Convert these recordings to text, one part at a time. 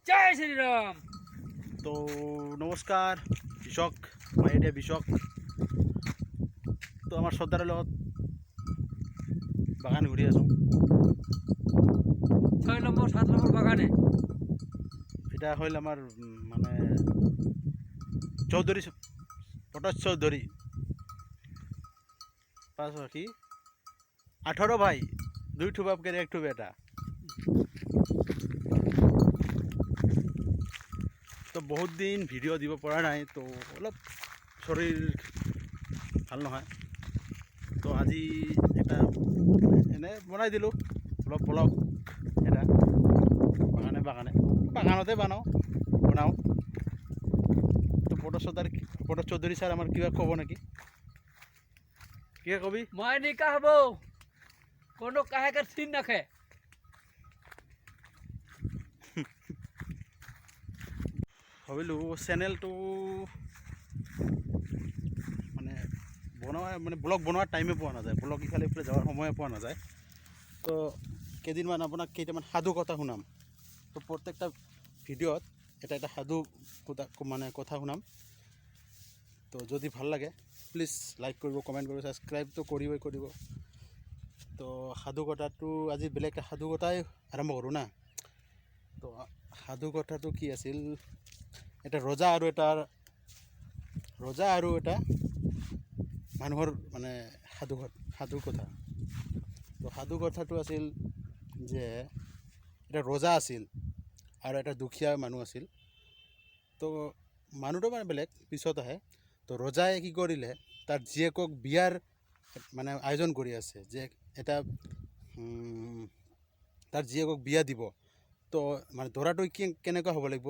জয় শ্ৰীৰাম। তো নমস্কাৰ বিশক মই এতিয়া বিশক তো আমাৰ শ্ৰদ্ধাৰ লগত বাগান ঘূৰি আছোঁ। 6 নম্বৰ 7 নম্বৰ বাগানে এটা হ'ল আমাৰ মানে চৌধুৰী পটচ চৌধুৰী পাঁচ কি 18 ভাই 2 ঠোপাপ কৰে 1 ঠোপ এটা। তো বহুত দিন ভিডিঅ' দিব পৰা নাই, তো অলপ শৰীৰ ভাল নহয়, তো আজি এটা এনে বনাই দিলোঁ অলপ ব্লগ এটা বাগানতে বনাওঁ। তো পটচ চৌধুৰী ছাৰ আমাৰ কিবা ক'ব নেকি? কিবা কবি? মই নিকা হব কোনো কাহেকে চিন নাখে। ভাবিলোঁ চেনেলটো মানে ব্লগ বনোৱাৰ টাইমে পোৱা নাযায়, ব্লগ ইফালে যাৱাৰ সময়ে পোৱা নাযায়। তো কেইদিনমান আপোনাক কেইটামান সাধু কথা শুনাম। তো প্ৰত্যেকটা ভিডিঅ'ত এটা সাধু কথা শুনাম। তো যদি ভাল লাগে প্লিজ লাইক কৰিব, কমেণ্ট কৰিব, ছাবস্ক্ৰাইবটো কৰিব। তো সাধু কথাটো আজি বেলেগ এটা সাধু কথাই আৰম্ভ কৰোঁ না। তো সাধু কথাটো কি আছিল, এটা ৰজা আৰু এটা মানুহৰ মানে সাধু কথা। তো সাধু কথাটো আছিল যে এটা ৰজা আছিল আৰু এটা দুখীয়া মানুহ আছিল। তো মানুহটো মানে বেলেগ পিছত আহে। তো ৰজাই কি কৰিলে, তাৰ জীয়েকক বিয়াৰ মানে আয়োজন কৰি আছে, যে এটা তাৰ জীয়েকক বিয়া দিব। তো মানে দৰাটো কেনেকুৱা হ'ব লাগিব,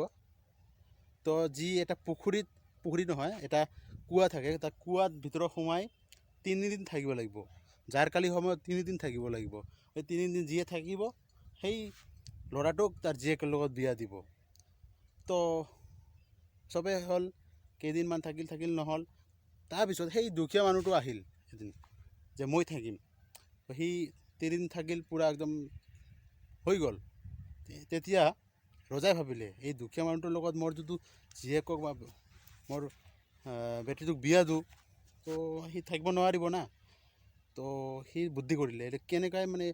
তো যি এটা পুখুৰী নহয়, এটা কুঁৱা থাকে, তাৰ কুঁৱাত ভিতৰত সোমাই 3 দিন থাকিব লাগিব। যাৰ কালি সময়ত 3 দিন থাকিব লাগিব। সেই 3 দিন যিয়ে থাকিব সেই ল'ৰাটোক তাৰ জীয়েকৰ লগত বিয়া দিব। তো চবেই হ'ল, কেইদিনমান থাকিল নহ'ল। তাৰপিছত সেই দুখীয়া মানুহটো আহিল এদিন, যে মই থাকিম। সি 3 দিন থাকিল, পূৰা একদম হৈ গ'ল। তেতিয়া ৰজাই ভাবিলে, এই দুখীয়া মানুহটোৰ লগত মোৰ যিটো জীয়েকক বা মোৰ বেটীটোক বিয়া দিওঁ, তো সি থাকিব নোৱাৰিব না। তো সি বুদ্ধি কৰিলে, এতিয়া কেনেকৈ মানে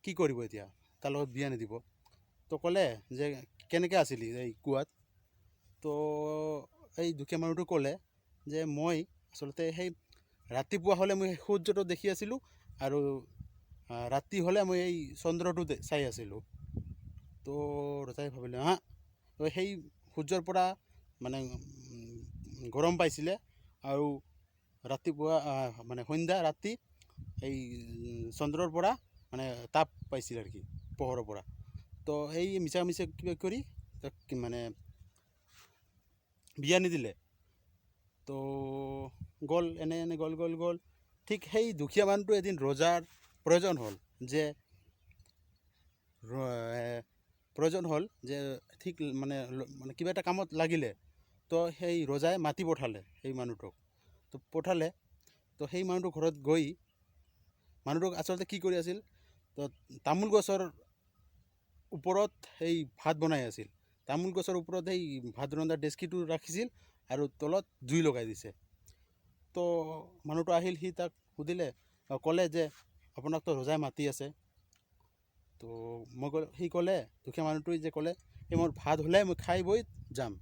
কি কৰিব, এতিয়া তাৰ লগত বিয়া নিদিব। তো ক'লে যে কেনেকৈ আছিলি এই কুঁৱাত। তো এই দুখীয়া মানুহটো ক'লে যে মই আচলতে সেই ৰাতিপুৱা হ'লে মই সূৰ্যটো দেখি আছিলোঁ, আৰু ৰাতি হ'লে মই এই চন্দ্ৰটো চাই আছিলোঁ। তো ৰজাই ভাবিলে, তো সেই সূৰ্যৰ পৰা মানে গৰম পাইছিলে, আৰু ৰাতিপুৱা মানে সন্ধ্যা ৰাতি এই চন্দ্ৰৰ পৰা মানে তাপ পাইছিল আৰু কি, পোহৰৰ পৰা। তো সেই মিছা কিবা কৰি তাক মানে বিয়া নিদিলে। তো গ'ল এনে গ'ল। ঠিক সেই দুখীয়া মানুহটো এদিন ৰজাৰ প্ৰয়োজন হ'ল যে ঠিক মানে কিবা এটা কামত লাগিলে। তো সেই ৰজাই মাতি পঠালে সেই মানুহটোক। তো সেই মানুহটোৰ ঘৰত গৈ মানুহটোক আচলতে কি কৰি আছিল, তো তামোল গছৰ ওপৰত সেই ভাত বনাই আছিল। তামোল গছৰ ওপৰত সেই ভাত ৰন্ধাৰ ডেচকিটো ৰাখিছিল, আৰু তলত জুই লগাই দিছে। তো মানুহটো আহিল, সি তাক সুধিলে, ক'লে যে আপোনাকতো ৰজাই মাতি আছে। তো সি ক'লে, দুখীয়া মানুহটোৱে যে ক'লে, এই মোৰ ভাত হ'লে মই খাই বৈ যাম।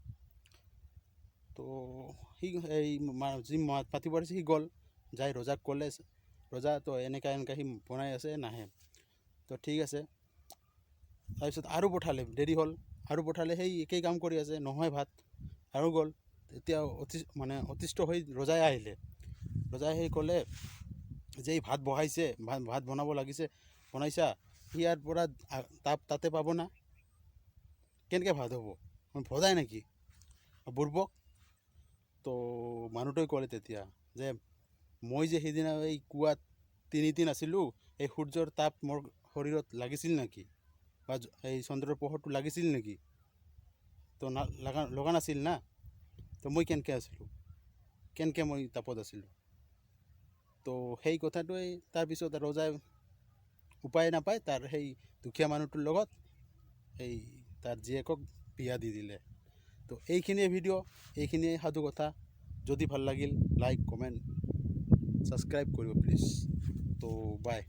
তো সি এই যি পাতিব পাৰিছে সি গ'ল, যাই ৰজাক ক'লে, ৰজা তো এনেকৈ সি বনাই আছে, নাহে। তো ঠিক আছে। তাৰপিছত আৰু পঠালে, দেৰি হ'ল, আৰু পঠালে, সেই একেই কাম কৰি আছে, নহয় ভাত, আৰু গ'ল। এতিয়া অতিষ্ঠ হৈ ৰজাই আহিলে। ৰজাই সেই ক'লে যে এই ভাত ভাত বনাব বনাইছা, ইয়াৰ পৰা তাতে পাব না, কেনেকৈ ভাত হ'ব, ভজাই নেকি বুৰ্বক। তো মানুহটোৱে ক'লে তেতিয়া যে মই যে সেইদিনা এই কুঁৱাত 3 দিন আছিলোঁ, এই সূৰ্যৰ তাপ মোৰ শৰীৰত লাগিছিল নেকি, বা এই চন্দ্ৰৰ পোহৰটো লাগিছিল নেকি? তো লগা নাছিল না। তো মই কেনেকৈ আছিলোঁ, কেনেকৈ মই তাপত আছিলোঁ। তো সেই কথাটোৱেই তাৰপিছত ৰজাই উপায় নাপায়, তাৰ সেই দুখীয়া মানুহটোৰ লগত এই তাৰ জীয়েকক বিয়া দি দিলে। তো এইখিনিয়ে ভিডিঅ', এইখিনিয়ে সাধু কথা। যদি ভাল লাগিল লাইক কমেণ্ট ছাবস্ক্ৰাইব কৰিব প্লিজ। তো বাই।